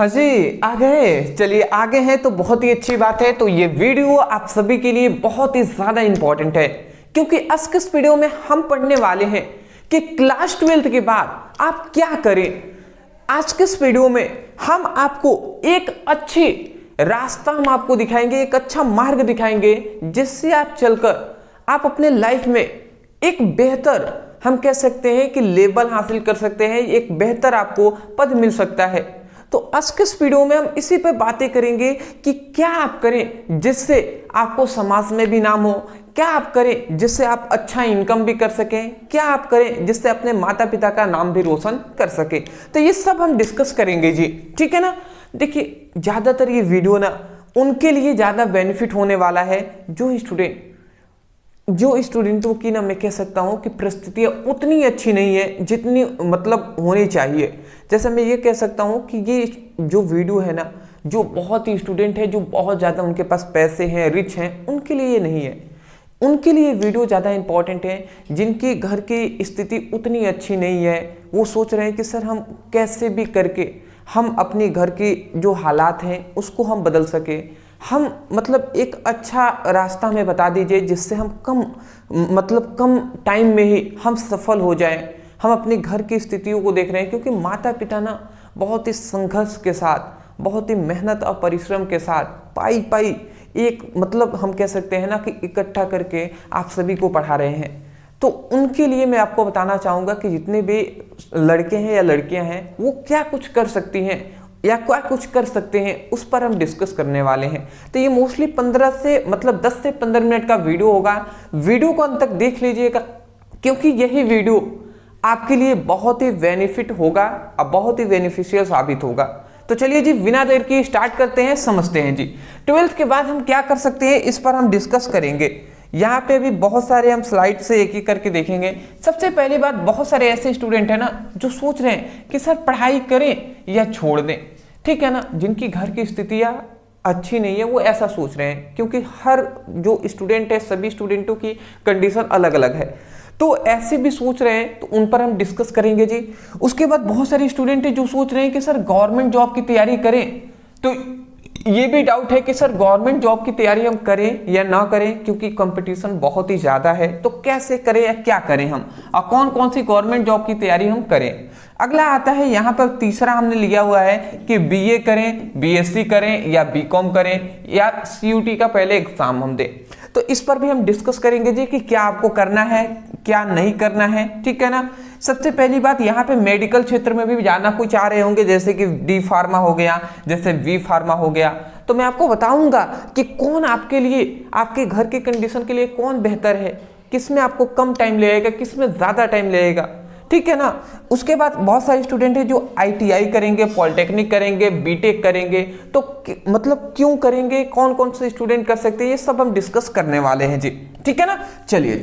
हाँ जी, आ गए। चलिए आगे हैं तो बहुत ही अच्छी बात है। तो ये वीडियो आप सभी के लिए बहुत ही ज्यादा इंपॉर्टेंट है, क्योंकि आज के इस वीडियो में हम पढ़ने वाले हैं कि क्लास 12th के बाद आप क्या करें। आज के इस वीडियो में हम आपको एक अच्छी रास्ता हम आपको दिखाएंगे, एक अच्छा मार्ग दिखाएंगे, जिससे आप चलकर आप अपने लाइफ में एक बेहतर, हम कह सकते हैं कि लेवल हासिल कर सकते हैं, एक बेहतर आपको पद मिल सकता है। तो आज के इस वीडियो में हम इसी पे बातें करेंगे कि क्या आप करें जिससे आपको समाज में भी नाम हो, क्या आप करें जिससे आप अच्छा इनकम भी कर सकें, क्या आप करें जिससे अपने माता पिता का नाम भी रोशन कर सके। तो ये सब हम डिस्कस करेंगे जी, ठीक है ना। देखिए ज्यादातर ये वीडियो ना उनके लिए ज्यादा बेनिफिट होने वाला है जो स्टूडेंटों की ना मैं कह सकता हूं कि परिस्थितियां उतनी अच्छी नहीं है जितनी मतलब होनी चाहिए। जैसे मैं ये कह सकता हूं कि ये जो वीडियो है ना, जो बहुत ही स्टूडेंट है, जो बहुत ज़्यादा उनके पास पैसे हैं, रिच हैं, उनके लिए ये नहीं है। उनके लिए वीडियो ज़्यादा इंपॉर्टेंट है जिनकी घर की स्थिति उतनी अच्छी नहीं है। वो सोच रहे हैं कि सर हम कैसे भी करके हम अपने घर की जो हालात हैं उसको हम बदल सके, हम मतलब एक अच्छा रास्ता हमें बता दीजिए जिससे हम कम टाइम में ही हम सफल हो जाएं। हम अपने घर की स्थितियों को देख रहे हैं, क्योंकि माता पिता ना बहुत ही संघर्ष के साथ, बहुत ही मेहनत और परिश्रम के साथ पाई एक मतलब हम कह सकते हैं ना कि इकट्ठा करके आप सभी को पढ़ा रहे हैं। तो उनके लिए मैं आपको बताना चाहूँगा कि जितने भी लड़के हैं या लड़कियां हैं वो क्या कुछ कर सकती हैं या क्या कुछ कर सकते हैं, उस पर हम डिस्कस करने वाले हैं। तो ये मोस्टली 15 से मतलब 10 से 15 मिनट का वीडियो होगा। वीडियो को अंत तक देख लीजिएगा, क्योंकि यही वीडियो आपके लिए बहुत ही बेनिफिट होगा और बहुत ही बेनिफिशियल साबित होगा। तो चलिए जी, बिना देर की स्टार्ट करते हैं, समझते हैं जी 12th के बाद हम क्या कर सकते हैं, इस पर हम डिस्कस करेंगे। यहाँ पे भी बहुत सारे हम स्लाइड से एक एक करके देखेंगे। सबसे पहली बात, बहुत सारे ऐसे स्टूडेंट हैं ना जो सोच रहे हैं कि सर पढ़ाई करें या छोड़ दें, ठीक है ना। जिनकी घर की स्थितियाँ अच्छी नहीं है वो ऐसा सोच रहे हैं, क्योंकि हर जो स्टूडेंट है, सभी स्टूडेंटों की कंडीशन अलग अलग है। तो ऐसे भी सोच रहे हैं, तो उन पर हम डिस्कस करेंगे जी। उसके बाद बहुत सारे स्टूडेंट हैं जो सोच रहे हैं कि सर गवर्नमेंट जॉब की तैयारी करें। तो ये भी डाउट है कि सर गवर्नमेंट जॉब की तैयारी हम करें या ना करें, क्योंकि कंपटीशन बहुत ही ज़्यादा है। तो कैसे करें या क्या करें हम, और कौन कौन सी गवर्नमेंट जॉब की तैयारी हम करें। अगला आता है यहाँ पर तीसरा हमने लिया हुआ है कि बीए करें, बीएससी करें या बीकॉम करें या सीयूटी का पहले एग्जाम हम दें। तो इस पर भी हम डिस्कस करेंगे जी कि क्या आपको करना है, क्या नहीं करना है, ठीक है ना। सबसे पहली बात, यहाँ पे मेडिकल क्षेत्र में भी जाना कोई चाह रहे होंगे, जैसे कि डी फार्मा हो गया, जैसे वी फार्मा हो गया। तो मैं आपको बताऊंगा कि कौन आपके लिए, आपके घर की कंडीशन के लिए कौन बेहतर है, किस में आपको कम टाइम लगेगा, किस में ज़्यादा टाइम लगेगा, ठीक है ना। उसके बाद बहुत सारे स्टूडेंट हैं जो आईटीआई करेंगे, पॉलिटेक्निक करेंगे, बीटेक करेंगे। तो मतलब क्यों करेंगे, कौन कौन से स्टूडेंट कर सकते हैं, ये सब हम डिस्कस करने वाले हैं जी, ठीक है ना। चलिए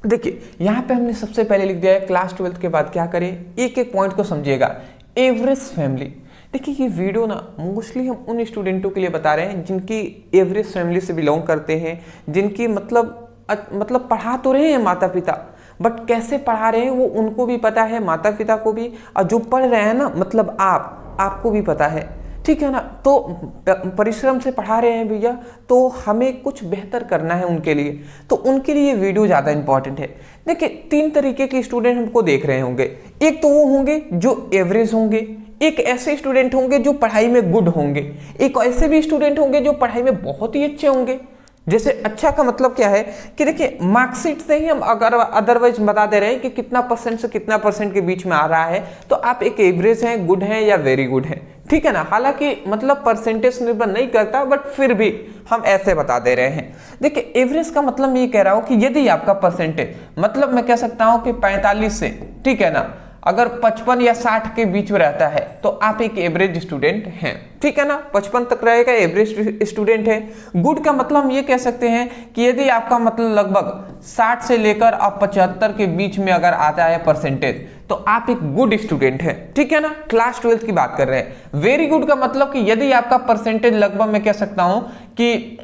देखिए, यहाँ पे हमने सबसे पहले लिख दिया है क्लास 12th के बाद क्या करें। एक एक पॉइंट को समझिएगा। एवरेज फैमिली, देखिए ये वीडियो ना मोस्टली हम उन स्टूडेंटों के लिए बता रहे हैं जिनकी एवरेज फैमिली से बिलोंग करते हैं, जिनकी मतलब पढ़ा तो रहे हैं माता पिता, बट कैसे पढ़ा रहे हैं वो उनको भी पता है, माता पिता को भी, और जो पढ़ रहे हैं ना मतलब आपको भी पता है, ठीक है ना। तो परिश्रम से पढ़ा रहे हैं भैया, तो हमें कुछ बेहतर करना है उनके लिए, तो उनके लिए वीडियो ज़्यादा इंपॉर्टेंट है। देखिए 3 तरीके के स्टूडेंट हमको देख रहे होंगे। एक तो वो होंगे जो एवरेज होंगे, एक ऐसे स्टूडेंट होंगे जो पढ़ाई में गुड होंगे, एक ऐसे भी स्टूडेंट होंगे जो पढ़ाई में बहुत ही अच्छे होंगे। जैसे अच्छा का मतलब क्या है कि देखिए मार्कशीट से ही हम अगर अदरवाइज बता दे रहे हैं कि कितना परसेंट से कितना परसेंट के बीच में आ रहा है, तो आप एक एवरेज हैं, गुड हैं या वेरी गुड हैं, ठीक है ना। हालांकि मतलब परसेंटेज निर्भर नहीं करता, बट फिर भी हम ऐसे बता दे रहे हैं। देखिए एवरेज का मतलब मैं ये कह रहा हूं कि यदि आपका परसेंटेज मतलब मैं कह सकता हूं कि 45 से, ठीक है ना, अगर 55 या 60 के बीच में रहता है तो आप एक एवरेज स्टूडेंट हैं, ठीक है ना। 55 तक रहेगा, एवरेज स्टूडेंट है। गुड का मतलब हम ये कह सकते हैं कि यदि आपका मतलब लगभग 60 से लेकर आप 75 के बीच में अगर आता है परसेंटेज, तो आप एक गुड स्टूडेंट हैं, ठीक है ना। क्लास 12th की बात कर रहे हैं। वेरी गुड का मतलब कि यदि आपका परसेंटेज लगभग मैं कह सकता हूं कि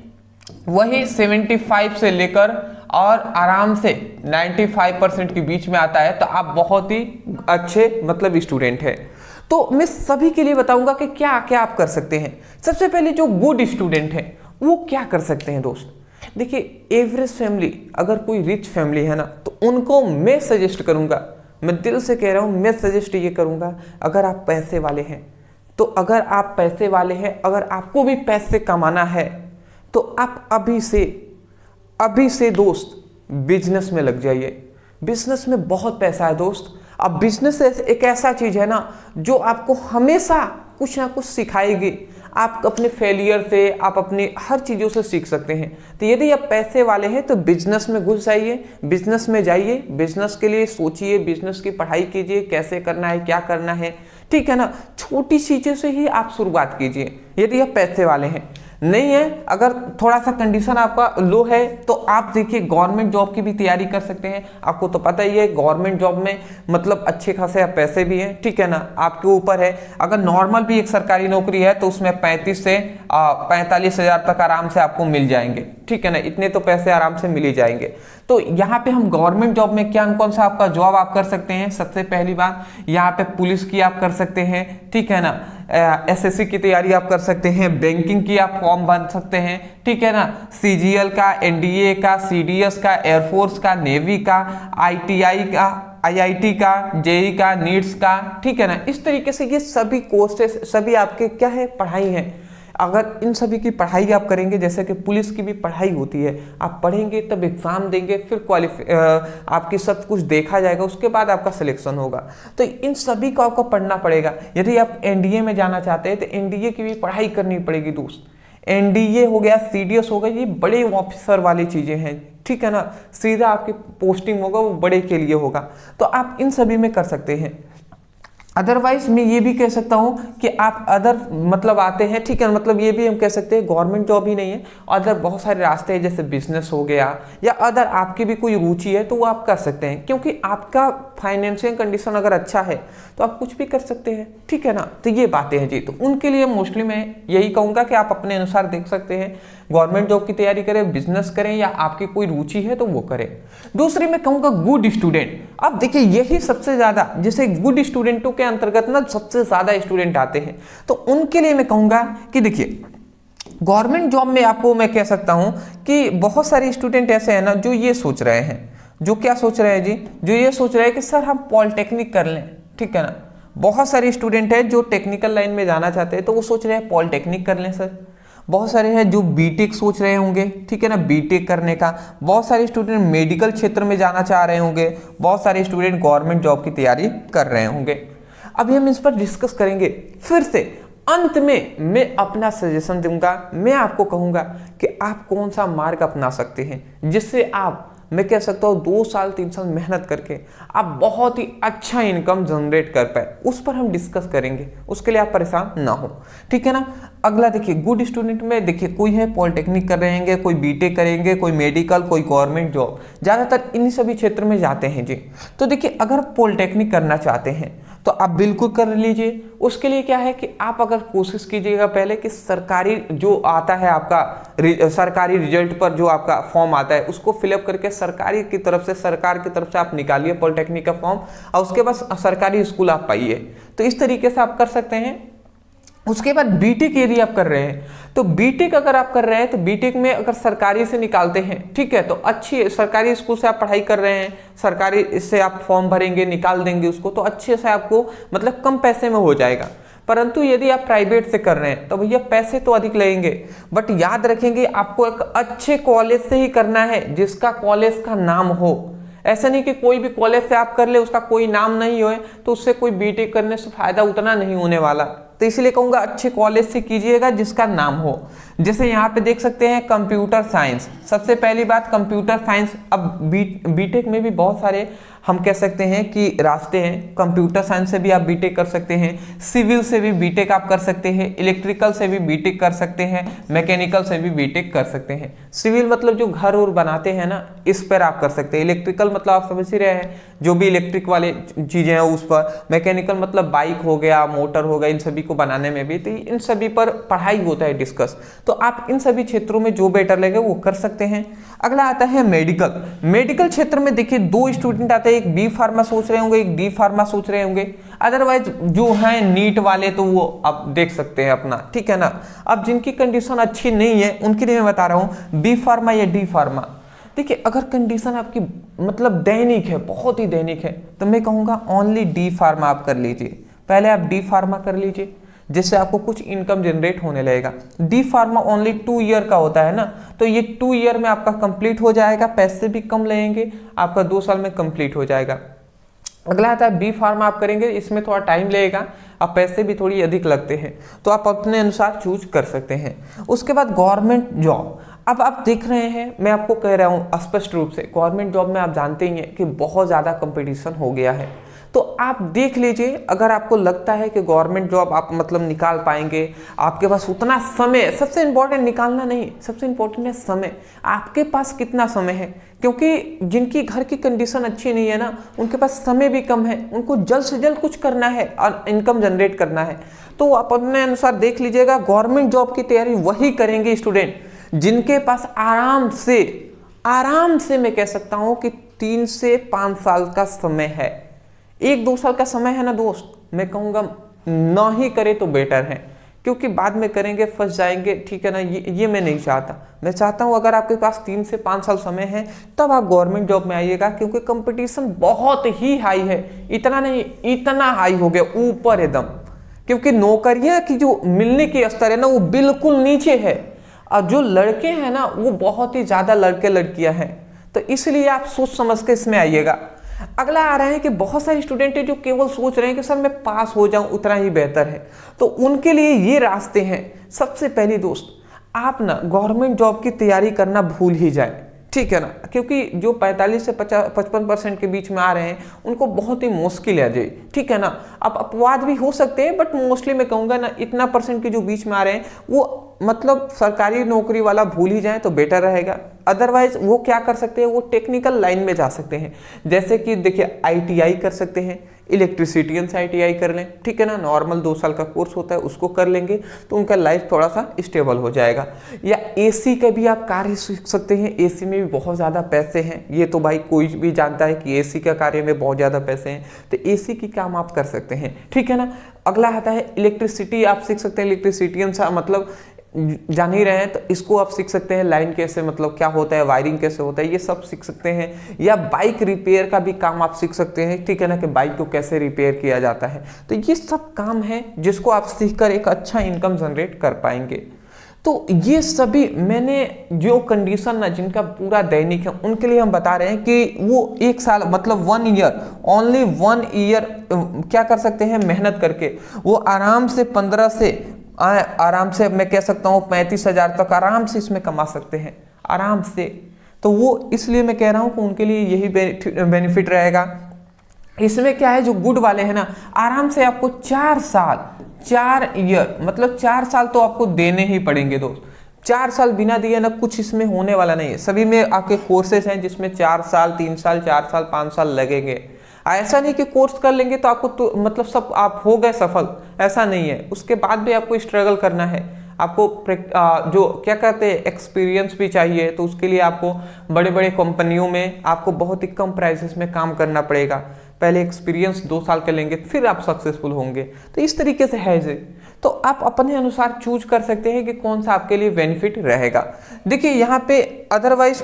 वही 75 से लेकर और आराम से 95% के बीच में आता है, तो आप बहुत ही अच्छे मतलब स्टूडेंट हैं। तो मैं सभी के लिए बताऊंगा कि क्या क्या आप कर सकते हैं। सबसे पहले जो गुड स्टूडेंट है वो क्या कर सकते हैं दोस्त। देखिए एवरेज फैमिली, अगर कोई रिच फैमिली है ना, तो उनको मैं सजेस्ट करूंगा, मैं दिल से कह रहा हूं, मैं सजेस्ट ये करूंगा, अगर आप पैसे वाले हैं तो, अगर आप पैसे वाले हैं, अगर आपको भी पैसे कमाना है तो आप अभी से दोस्त बिजनेस में लग जाइए। बिजनेस में बहुत पैसा है दोस्त। अब बिजनेस एक ऐसा चीज है ना जो आपको हमेशा कुछ ना कुछ सिखाएगी। आप अपने फेलियर से, आप अपनी हर चीज़ों से सीख सकते हैं। तो यदि आप पैसे वाले हैं तो बिजनेस में घुस जाइए, बिजनेस में जाइए, बिजनेस के लिए सोचिए, बिजनेस की पढ़ाई कीजिए, कैसे करना है, क्या करना है, ठीक है ना। छोटी चीज़ों से ही आप शुरुआत कीजिए यदि आप पैसे वाले हैं। नहीं है, अगर थोड़ा सा कंडीशन आपका लो है तो आप देखिए गवर्नमेंट जॉब की भी तैयारी कर सकते हैं। आपको तो पता ही है गवर्नमेंट जॉब में मतलब अच्छे खासे पैसे भी हैं, ठीक है ना, आपके ऊपर है। अगर नॉर्मल भी एक सरकारी नौकरी है तो उसमें 35 से 45 हज़ार तक आराम से आपको मिल जाएंगे, ठीक है ना, इतने तो पैसे आराम से मिल ही जाएंगे। तो यहाँ पे हम गवर्नमेंट जॉब में क्या कौन सा आपका जॉब आप कर सकते हैं। सबसे पहली बात यहाँ पे पुलिस की आप कर सकते हैं, ठीक है ना, एसएससी की तैयारी आप कर सकते हैं, बैंकिंग की आप फॉर्म भर सकते हैं, ठीक है ना, सीजीएल का, एनडीए का, सीडीएस का, एयरफोर्स का, नेवी का, आईटीआई का, आईआईटी का, जेई का, नीट्स का, ठीक है ना। इस तरीके से ये सभी कोर्सेस सभी आपके क्या है, पढ़ाई है। अगर इन सभी की पढ़ाई आप करेंगे, जैसे कि पुलिस की भी पढ़ाई होती है, आप पढ़ेंगे तब एग्जाम देंगे, फिर आपकी सब कुछ देखा जाएगा, उसके बाद आपका सिलेक्शन होगा। तो इन सभी को आपको पढ़ना पड़ेगा। यदि आप एनडीए में जाना चाहते हैं तो एनडीए की भी पढ़ाई करनी पड़ेगी दोस्त। एनडीए हो गया, सीडीएस हो गया, ये बड़े ऑफिसर वाली चीजें हैं, ठीक है ना, सीधा आपकी पोस्टिंग होगा वो बड़े के लिए होगा। तो आप इन सभी में कर सकते हैं। अदरवाइज मैं ये भी कह सकता हूँ कि आप अदर मतलब आते हैं, ठीक है, मतलब ये भी हम कह सकते हैं गवर्नमेंट जॉब ही नहीं है, अदर बहुत सारे रास्ते हैं, जैसे बिजनेस हो गया या अदर आपकी भी कोई रुचि है तो वो आप कर सकते हैं, क्योंकि आपका फाइनेंशियल कंडीशन अगर अच्छा है तो आप कुछ भी कर सकते हैं, ठीक है ना। तो ये बातें हैं जी, तो उनके लिए मोस्टली मैं यही कहूँगा कि आप अपने अनुसार देख सकते हैं, गवर्नमेंट जॉब की तैयारी करें, बिजनेस करें, या आपकी कोई रुचि है तो वो करें। दूसरी मैं कहूँगा गुड स्टूडेंट। अब देखिए यही सबसे ज़्यादा, जैसे गुड स्टूडेंटों के अंतर्गत ना सबसे ज़्यादा स्टूडेंट आते हैं, तो उनके लिए मैं कहूँगा कि देखिए गवर्नमेंट जॉब में आपको मैं कह सकता हूँ कि बहुत सारे स्टूडेंट ऐसे हैं ना जो ये सोच रहे हैं, जो क्या सोच रहे हैं जी, जो ये सोच रहे हैं कि सर हम पॉलिटेक्निक कर लें, ठीक है ना। बहुत सारे स्टूडेंट हैं जो टेक्निकल लाइन में जाना चाहते हैं तो वो सोच रहे हैं पॉलिटेक्निक कर लें सर। बहुत सारे हैं जो बीटेक सोच रहे होंगे, ठीक है ना, बीटेक करने का। बहुत सारे स्टूडेंट मेडिकल क्षेत्र में जाना चाह रहे होंगे, बहुत सारे स्टूडेंट गवर्नमेंट जॉब की तैयारी कर रहे होंगे। अभी हम इस पर डिस्कस करेंगे। फिर से अंत में मैं अपना सजेशन दूंगा, मैं आपको कहूंगा कि आप कौन सा मार्ग अपना सकते हैं जिससे आप, मैं कह सकता हूँ 2 साल 3 साल मेहनत करके आप बहुत ही अच्छा इनकम जनरेट कर पाए, उस पर हम डिस्कस करेंगे। उसके लिए आप परेशान ना हो, ठीक है ना। अगला देखिए गुड स्टूडेंट में देखिए कोई है पॉलिटेक्निक कर रहे हैं, कोई बीटेक करेंगे, कोई मेडिकल, कोई गवर्नमेंट जॉब, ज़्यादातर इन सभी क्षेत्र में जाते हैं जी। तो देखिए अगर पॉलिटेक्निक करना चाहते हैं तो आप बिल्कुल कर लीजिए। उसके लिए क्या है कि आप अगर कोशिश कीजिएगा पहले कि सरकारी जो आता है आपका सरकारी रिजल्ट पर जो आपका फॉर्म आता है उसको फिलअप करके सरकार की तरफ से आप निकालिए पॉलिटेक्निक का फॉर्म, और उसके बाद सरकारी स्कूल आप पाइए। तो इस तरीके से आप कर सकते हैं। उसके बाद बीटेक यदि आप कर रहे हैं तो बीटेक अगर आप कर रहे हैं तो बीटेक में अगर सरकारी से निकालते हैं, ठीक है, तो अच्छी सरकारी स्कूल से आप पढ़ाई कर रहे हैं, सरकारी इससे आप फॉर्म भरेंगे, निकाल देंगे उसको, तो अच्छे से आपको मतलब कम पैसे में हो जाएगा। परंतु यदि आप प्राइवेट से कर रहे हैं तो भैया पैसे तो अधिक लगेंगे, बट याद रखेंगे आपको एक अच्छे कॉलेज से ही करना है जिसका कॉलेज का नाम हो। ऐसा नहीं कि कोई भी कॉलेज से आप कर ले उसका कोई नाम नहीं हो तो उससे कोई बीटेक करने से फायदा उतना नहीं होने वाला। तो इसलिए कहूँगा अच्छे कॉलेज से कीजिएगा जिसका नाम हो। जैसे यहाँ पे देख सकते हैं कंप्यूटर साइंस, सबसे पहली बात कंप्यूटर साइंस। अब बीटेक में भी बहुत सारे हम कह सकते हैं कि रास्ते हैं। कंप्यूटर साइंस से भी आप बीटेक कर सकते हैं, सिविल से भी बीटेक आप कर सकते हैं, इलेक्ट्रिकल से भी बीटेक कर सकते हैं, मैकेनिकल से भी बीटेक कर सकते हैं। सिविल मतलब जो घर और बनाते हैं ना, इस पर आप कर सकते हैं। इलेक्ट्रिकल मतलब आप समझ ही रहे हैं जो भी इलेक्ट्रिक वाले चीज़ें हैं उस पर। मैकेनिकल मतलब बाइक हो गया, मोटर हो गया, इन सभी को बनाने में भी, तो इन सभी पर पढ़ाई होता है डिस्कस। तो आप इन सभी क्षेत्रों में जो बेटर लगे वो कर सकते हैं। अगला आता है मेडिकल। मेडिकल क्षेत्र में देखिए 2 स्टूडेंट आते हैं तो एक बी फार्मा सोच रहे होंगे, एक डी फार्मा सोच रहे होंगे। अदरवाइज जो है नीट वाले तो वो आप देख सकते हैं अपना, ठीक है ना। अब जिनकी कंडीशन अच्छी नहीं है उनके लिए मैं बता रहा हूँ बी फार्मा या डी फार्मा। देखिए अगर कंडीशन आपकी मतलब दैनिक है, बहुत ही दैनिक है, तो मैं कहूँगा ओनली डी फार्मा आप कर लीजिए। पहले आप डी फार्मा कर लीजिए, जिससे आपको कुछ इनकम जनरेट होने लगेगा। डी फार्मा ओनली 2 ईयर का होता है ना, तो ये 2 ईयर में आपका कंप्लीट हो जाएगा, पैसे भी कम लगेंगे, आपका 2 साल में कंप्लीट हो जाएगा। अगला आता है बी फार्मा आप करेंगे, इसमें थोड़ा टाइम लगेगा, अब पैसे भी थोड़ी अधिक लगते हैं, तो आप अपने अनुसार चूज कर सकते हैं। उसके बाद गवर्नमेंट जॉब। अब आप देख रहे हैं, मैं आपको कह रहा हूँ स्पष्ट रूप से, गवर्नमेंट जॉब में आप जानते ही हैं कि बहुत ज़्यादा कंपटीशन हो गया है। तो आप देख लीजिए, अगर आपको लगता है कि गवर्नमेंट जॉब आप मतलब निकाल पाएंगे, आपके पास उतना समय, सबसे इंपॉर्टेंट निकालना नहीं, सबसे इंपॉर्टेंट है समय, आपके पास कितना समय है। क्योंकि जिनकी घर की कंडीशन अच्छी नहीं है ना, उनके पास समय भी कम है, उनको जल्द से जल्द कुछ करना है और इनकम जनरेट करना है। तो आप अपने अनुसार देख लीजिएगा, गवर्नमेंट जॉब की तैयारी वही करेंगे स्टूडेंट जिनके पास आराम से मैं कह सकता हूँ कि 3 से 5 साल का समय है। 1-2 साल का समय है ना दोस्त, मैं कहूँगा ना ही करे तो बेटर है, क्योंकि बाद में करेंगे फंस जाएंगे, ठीक है ना। ये मैं नहीं चाहता। मैं चाहता हूँ अगर आपके पास 3 से 5 साल समय है तब आप गवर्नमेंट जॉब में आइएगा, क्योंकि कंपटीशन बहुत ही हाई है, इतना नहीं इतना हाई हो गया ऊपर एकदम, क्योंकि नौकरियां की जो मिलने की स्तर है ना वो बिल्कुल नीचे है, और जो लड़के हैं ना वो बहुत ही ज्यादा लड़के लड़कियां हैं। तो इसलिए आप सोच समझ के इसमें आइएगा। अगला आ रहा है कि बहुत सारे स्टूडेंट है जो केवल सोच रहे हैं कि सर मैं पास हो जाऊं उतना ही बेहतर है, तो उनके लिए ये रास्ते हैं। सबसे पहली दोस्त, आप ना गवर्नमेंट जॉब की तैयारी करना भूल ही जाए, ठीक है ना, क्योंकि जो 45 से 55% के बीच में आ रहे हैं उनको बहुत ही मुश्किल है जी, ठीक है ना। अब अपवाद भी हो सकते हैं, बट मोस्टली मैं कहूँगा ना इतना परसेंट के जो बीच में आ रहे हैं वो मतलब सरकारी नौकरी वाला भूल ही जाए तो बेटर रहेगा। अदरवाइज वो क्या कर सकते हैं, वो टेक्निकल लाइन में जा सकते हैं, जैसे कि देखिए ITI कर सकते हैं, इलेक्ट्रिसिटियन से ITI कर लें, ठीक है ना। नॉर्मल 2 साल का कोर्स होता है, उसको कर लेंगे तो उनका लाइफ थोड़ा सा स्टेबल हो जाएगा। या AC का भी आप कार्य सीख सकते हैं, AC में भी बहुत ज़्यादा पैसे हैं, ये तो भाई कोई भी जानता है कि AC का कार्य में बहुत ज़्यादा पैसे हैं, तो AC की काम आप कर सकते हैं, ठीक है ना। अगला आता है इलेक्ट्रिसिटी, आप सीख सकते हैं, इलेक्ट्रिसिटियन सा मतलब जान ही रहे हैं, तो इसको आप सीख सकते हैं, लाइन कैसे मतलब क्या होता है, वायरिंग कैसे होता है, ये सब सीख सकते हैं। या बाइक रिपेयर का भी काम आप सीख सकते हैं, ठीक है ना, कि बाइक को कैसे रिपेयर किया जाता है। तो ये सब काम है जिसको आप सीखकर एक अच्छा इनकम जनरेट कर पाएंगे। तो ये सभी मैंने जो कंडीशन ना जिनका पूरा दैनिक है उनके लिए हम बता रहे हैं कि वो 1 साल मतलब 1 ईयर, ओनली 1 ईयर क्या कर सकते हैं, मेहनत करके वो आराम से 15 से आराम से मैं कह सकता हूँ 35,000 तक आराम से इसमें कमा सकते हैं, आराम से। तो वो इसलिए मैं कह रहा हूँ कि उनके लिए यही बेनिफिट रहेगा। इसमें क्या है, जो गुड वाले हैं ना, आराम से आपको 4 ईयर मतलब 4 साल तो आपको देने ही पड़ेंगे दोस्त। 4 साल बिना दिए ना कुछ इसमें होने वाला नहीं है। सभी में आपके कोर्सेज हैं जिसमें 4 साल 3 साल 4 साल 5 साल लगेंगे। ऐसा नहीं कि कोर्स कर लेंगे तो आपको तो मतलब सब आप हो गए सफल, ऐसा नहीं है। उसके बाद भी आपको स्ट्रगल करना है, आपको जो क्या कहते हैं एक्सपीरियंस भी चाहिए। तो उसके लिए आपको बड़े बड़े कंपनियों में आपको बहुत ही कम प्राइसेस में काम करना पड़ेगा। पहले एक्सपीरियंस 2 साल का लेंगे फिर आप सक्सेसफुल होंगे। तो इस तरीके से है जी। तो आप अपने अनुसार चूज कर सकते हैं कि कौन सा आपके लिए बेनिफिट रहेगा। देखिए यहाँ पे अदरवाइज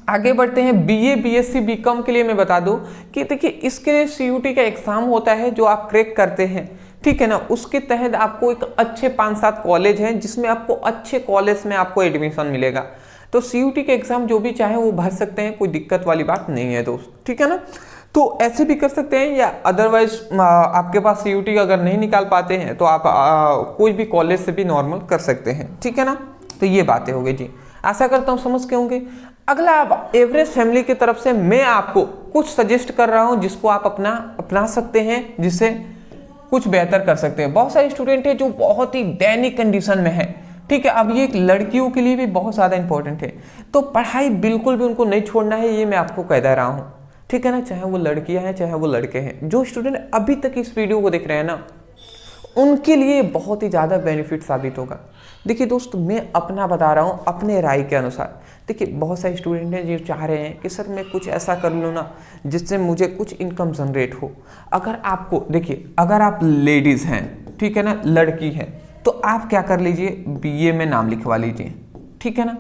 आगे बढ़ते हैं। BA BSc BCom के लिए मैं बता दूं कि देखिए इसके लिए CUT का एग्जाम होता है जो आप क्रैक करते हैं, ठीक है ना। उसके तहत आपको एक अच्छे 5-7 कॉलेज हैं जिसमें आपको अच्छे कॉलेज में आपको एडमिशन मिलेगा। तो CUT के एग्जाम जो भी चाहे वो भर सकते हैं, कोई दिक्कत वाली बात नहीं है दोस्त, ठीक है ना। तो ऐसे भी कर सकते हैं, या अदरवाइज आपके पास CUT अगर नहीं निकाल पाते हैं तो आप कोई भी कॉलेज से भी नॉर्मल कर सकते हैं, ठीक है ना। तो ये बातें हो गई जी, आशा करता हूँ समझ के होंगे। अगला आप एवरेज फैमिली की तरफ से मैं आपको कुछ सजेस्ट कर रहा हूँ जिसको आप अपना सकते हैं, जिससे कुछ बेहतर कर सकते हैं। बहुत सारे स्टूडेंट हैं जो बहुत ही दैनिक कंडीशन में है, ठीक है। अब ये लड़कियों के लिए भी बहुत ज़्यादा इंपॉर्टेंट है, तो पढ़ाई बिल्कुल भी उनको नहीं छोड़ना है, ये मैं आपको कह दे रहा हूँ, ठीक है ना। चाहे वो लड़कियाँ हैं चाहे वो लड़के हैं। जो स्टूडेंट अभी तक इस वीडियो को देख रहे हैं ना, उनके लिए बहुत ही ज़्यादा बेनिफिट साबित होगा। देखिए दोस्त, मैं अपना बता रहा हूँ अपने राय के अनुसार। देखिए बहुत सारे स्टूडेंट हैं जो चाह रहे हैं कि सर मैं कुछ ऐसा कर लूँ ना जिससे मुझे कुछ इनकम जनरेट हो। अगर आपको, देखिए अगर आप लेडीज़ हैं, ठीक है ना, लड़की हैं, तो आप क्या कर लीजिए, बीए में नाम लिखवा लीजिए, ठीक है ना।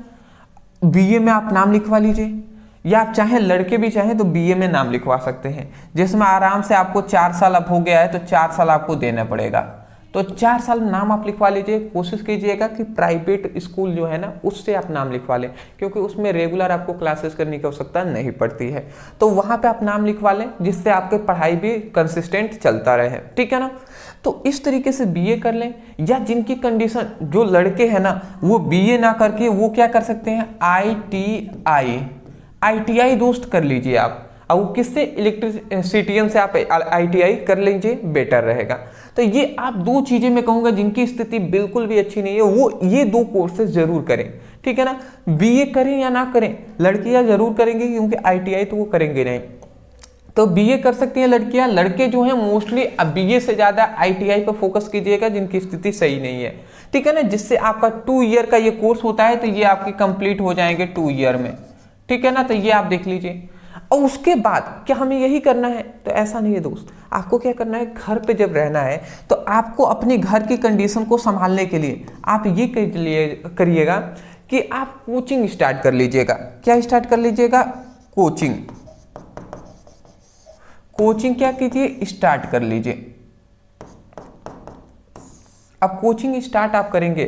बीए में आप नाम लिखवा लीजिए, या आप चाहें लड़के भी चाहें तो बीए में नाम लिखवा सकते हैं, जिसमें आराम से आपको 4 साल अब हो गया है तो 4 साल आपको देना पड़ेगा। तो 4 साल नाम आप लिखवा लीजिए। कोशिश कीजिएगा कि प्राइवेट स्कूल जो है ना उससे आप नाम लिखवा लें, क्योंकि उसमें रेगुलर आपको क्लासेस करने की आवश्यकता नहीं पड़ती है। तो वहाँ पे आप नाम लिखवा लें, जिससे आपकी पढ़ाई भी कंसिस्टेंट चलता रहे, ठीक है ना। तो इस तरीके से बीए कर लें। या जिनकी कंडीशन, जो लड़के हैं ना वो बीए ना करके वो क्या कर सकते हैं, आईटीआई दोस्त कर लीजिए आप। अब वो किससे, इलेक्ट्रिसिटियन से आप आईटीआई कर लीजिए, बेटर रहेगा। तो ये आप दो चीजें मैं कहूंगा जिनकी स्थिति बिल्कुल भी अच्छी नहीं है वो ये दो कोर्सेज जरूर करें, ठीक है ना। बीए करें या ना करें, लड़कियां जरूर करेंगे क्योंकि आईटीआई तो वो करेंगे नहीं। तो बीए कर सकती हैं लड़कियां। लड़के जो हैं मोस्टली अब बीए से ज्यादा आईटीआई पर फोकस कीजिएगा जिनकी स्थिति सही नहीं है, ठीक है ना। जिससे आपका 2 ईयर का ये कोर्स होता है तो ये आपके कंप्लीट हो जाएंगे 2 ईयर में, ठीक है ना। तो ये आप देख लीजिए। और उसके बाद क्या हमें यही करना है, तो ऐसा नहीं है दोस्त। आपको क्या करना है, घर पे जब रहना है तो आपको अपने घर की कंडीशन को संभालने के लिए आप ये करिएगा कि आप कोचिंग स्टार्ट कर लीजिएगा। क्या स्टार्ट कर लीजिएगा, कोचिंग क्या कीजिए, स्टार्ट कर लीजिए। अब कोचिंग स्टार्ट आप करेंगे,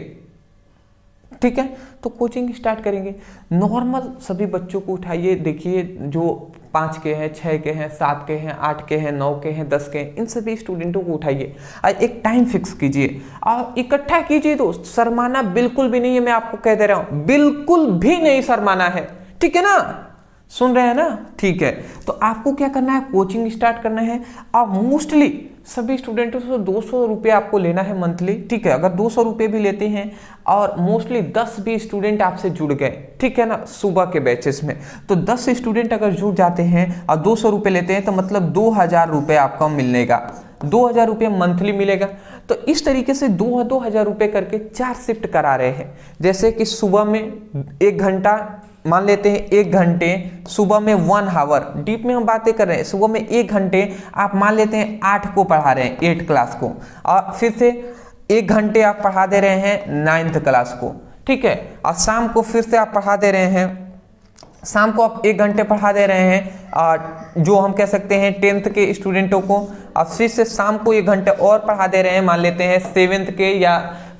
ठीक है। तो कोचिंग स्टार्ट करेंगे, नॉर्मल सभी बच्चों को उठाइए। देखिए जो 5 के हैं, 6 के हैं, 7 के हैं, 8 के हैं, 9 के हैं, 10 के हैं, इन सभी स्टूडेंटों को उठाइए और एक टाइम फिक्स कीजिए और इकट्ठा कीजिए दोस्त। शर्माना बिल्कुल भी नहीं है, मैं आपको कह दे रहा हूं, बिल्कुल भी नहीं शर्माना है, ठीक है ना। सुन रहे हैं ना, ठीक है। तो आपको क्या करना है, कोचिंग स्टार्ट करना है। और मोस्टली सभी स्टूडेंटों से 200 रुपये आपको लेना है मंथली, ठीक है। अगर 200 रुपये भी लेते हैं और मोस्टली 10 भी स्टूडेंट आपसे जुड़ गए, ठीक है ना, सुबह के बैचेस में, तो 10 स्टूडेंट अगर जुड़ जाते हैं और 200 रुपये लेते हैं तो मतलब 2000 रुपये आपका मिलेगा, 2000 रुपये मंथली मिलेगा। तो इस तरीके से 2000 रुपये करके 4 शिफ्ट करा रहे हैं। जैसे कि सुबह में 1 घंटा, मान लेते हैं 1 घंटे, सुबह में 1 आवर, डीप में हम बातें कर रहे हैं, सुबह में 1 घंटे आप मान लेते हैं 8 को पढ़ा रहे हैं, 8 क्लास को, और फिर से 1 घंटे आप पढ़ा दे रहे हैं 9th क्लास को, ठीक है। और शाम को फिर से आप पढ़ा दे रहे हैं, शाम को आप 1 घंटे पढ़ा दे रहे हैं और जो हम कह सकते हैं 10th के स्टूडेंटों को, और फिर से शाम को 1 घंटे और पढ़ा दे रहे हैं, मान लेते हैं 7th के या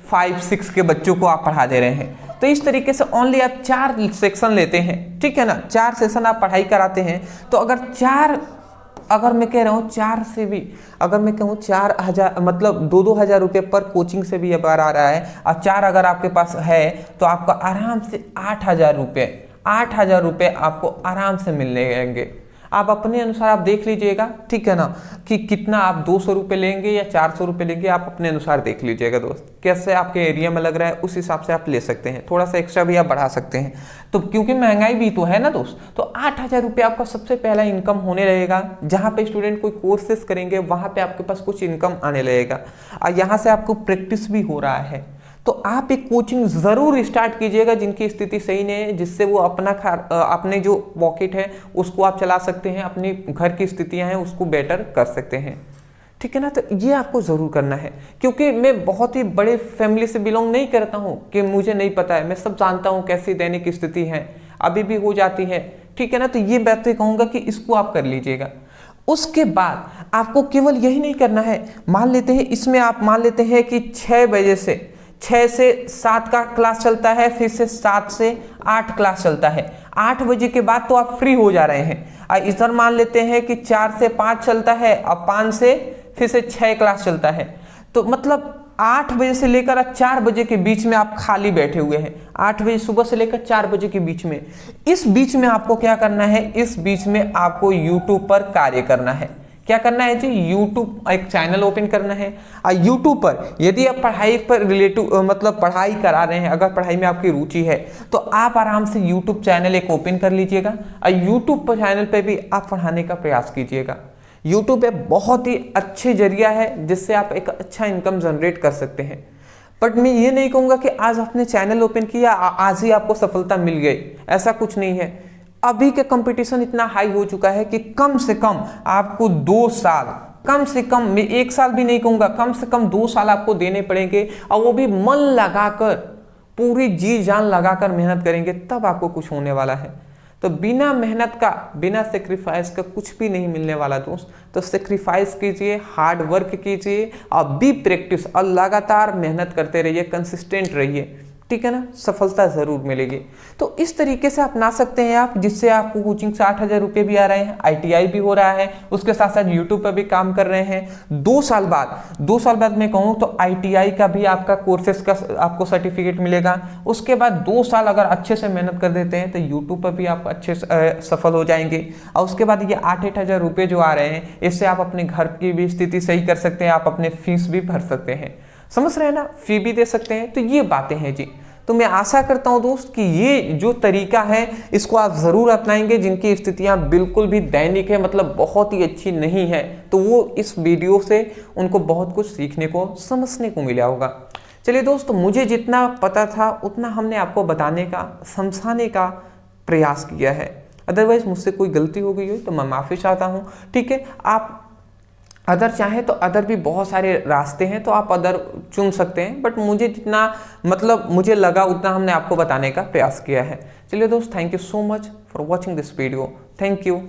5-6 के बच्चों को आप पढ़ा दे रहे हैं। तो इस तरीके से ओनली आप 4 सेक्शन लेते हैं, ठीक है ना, 4 सेशन आप पढ़ाई कराते हैं। तो अगर मैं कह रहा हूँ 4 से भी, अगर मैं कहूँ 4000 मतलब 2-2000 रुपये पर कोचिंग से भी बार आ रहा है, और 4 अगर आपके पास है तो आपका आराम से 8000 रुपये आपको आराम से मिलने जाएंगे। आप अपने अनुसार आप देख लीजिएगा, ठीक है ना, कि कितना आप 200 रुपये लेंगे या 400 रुपये लेंगे, आप अपने अनुसार देख लीजिएगा दोस्त। कैसे आपके एरिया में लग रहा है उस हिसाब से आप ले सकते हैं, थोड़ा सा एक्स्ट्रा भी आप बढ़ा सकते हैं। तो क्योंकि महंगाई भी तो है ना दोस्त, तो 8000 रुपये आपका सबसे पहला इनकम होने रहेगा। जहाँ पे स्टूडेंट कोई कोर्सेस करेंगे वहाँ पे आपके पास कुछ इनकम आने लगेगा, और यहाँ से आपको प्रैक्टिस भी हो रहा है। तो आप एक कोचिंग ज़रूर स्टार्ट कीजिएगा जिनकी स्थिति सही नहीं है, जिससे वो अपने जो पॉकेट है उसको आप चला सकते हैं, अपनी घर की स्थितियां हैं उसको बेटर कर सकते हैं, ठीक है ना। तो ये आपको ज़रूर करना है, क्योंकि मैं बहुत ही बड़े फैमिली से बिलोंग नहीं करता हूँ कि मुझे नहीं पता है, मैं सब जानता हूँ कैसी दैनिक स्थिति है, अभी भी हो जाती है, ठीक है ना। तो ये बात तो कहूँगा कि इसको आप कर लीजिएगा। उसके बाद आपको केवल यही नहीं करना है, मान लेते हैं इसमें आप मान लेते हैं कि 6 से 7 का क्लास चलता है, फिर से 7 से 8 क्लास चलता है। 8 बजे के बाद तो आप फ्री हो जा रहे हैं। और इधर मान लेते हैं कि 4 से 5 चलता है और 5 से फिर से 6 क्लास चलता है। तो मतलब 8 बजे से लेकर 4 बजे के बीच में आप खाली बैठे हुए हैं। 8 बजे सुबह से लेकर 4 बजे के बीच में, इस बीच में आपको क्या करना है, इस बीच में आपको यूट्यूब पर कार्य करना है। क्या करना है जी, यूट्यूब एक चैनल ओपन करना है। और यूट्यूब पर यदि आप पढ़ाई पर रिलेटिव मतलब पढ़ाई करा रहे हैं, अगर पढ़ाई में आपकी रुचि है तो आप आराम से यूट्यूब चैनल एक ओपन कर लीजिएगा और यूट्यूब पर चैनल पे भी आप पढ़ाने का प्रयास कीजिएगा। यूट्यूब एक बहुत ही अच्छे जरिया है जिससे आप एक अच्छा इनकम जनरेट कर सकते हैं। बट मैं ये नहीं कहूँगा कि आज आपने चैनल ओपन किया आज ही आपको सफलता मिल गई, ऐसा कुछ नहीं है। अभी के कंपटीशन इतना हाई हो चुका है कि कम से कम आपको 2 साल, कम से कम, मैं 1 साल भी नहीं कहूँगा, कम से कम 2 साल आपको देने पड़ेंगे, और वो भी मन लगाकर, पूरी जी जान लगाकर मेहनत करेंगे, तब आपको कुछ होने वाला है। तो बिना मेहनत का, बिना सेक्रीफाइस का कुछ भी नहीं मिलने वाला दोस्त। तो सेक्रीफाइस कीजिए, हार्ड वर्क कीजिए और बी प्रैक्टिस, और लगातार मेहनत करते रहिए, कंसिस्टेंट रहिए, ठीक है ना, सफलता जरूर मिलेगी। तो इस तरीके से अपना सकते हैं आप, जिससे आपको कोचिंग से 8,000 रुपये भी आ रहे हैं, ITI भी हो रहा है, उसके साथ साथ यूट्यूब पर भी काम कर रहे हैं। 2 साल बाद मैं कहूँ तो ITI का भी आपका कोर्सेस का आपको सर्टिफिकेट मिलेगा। उसके बाद 2 साल अगर अच्छे से मेहनत कर देते हैं तो यूट्यूब पर भी आप अच्छे सफल हो जाएंगे। और उसके बाद ये 8,000 रुपये जो आ रहे हैं, इससे आप अपने घर की भी स्थिति सही कर सकते हैं, आप अपने फीस भी भर सकते हैं, समझ रहे हैं ना, फी भी दे सकते हैं। तो ये बातें हैं जी। तो मैं आशा करता हूं दोस्त कि ये जो तरीका है इसको आप जरूर अपनाएंगे। जिनकी स्थितियां बिल्कुल भी दैनिक है, मतलब बहुत ही अच्छी नहीं है, तो वो इस वीडियो से उनको बहुत कुछ सीखने को, समझने को मिला होगा। चलिए दोस्त, मुझे जितना पता था उतना हमने आपको बताने का, समझाने का प्रयास किया है। अदरवाइज मुझसे कोई गलती हो गई हो तो मैं माफ़ी चाहता हूँ, ठीक है। आप अदर चाहें तो अदर भी बहुत सारे रास्ते हैं, तो आप अदर चुन सकते हैं, बट मुझे जितना मतलब मुझे लगा उतना हमने आपको बताने का प्रयास किया है। चलिए दोस्त, thank you so much for watching this video. Thank you.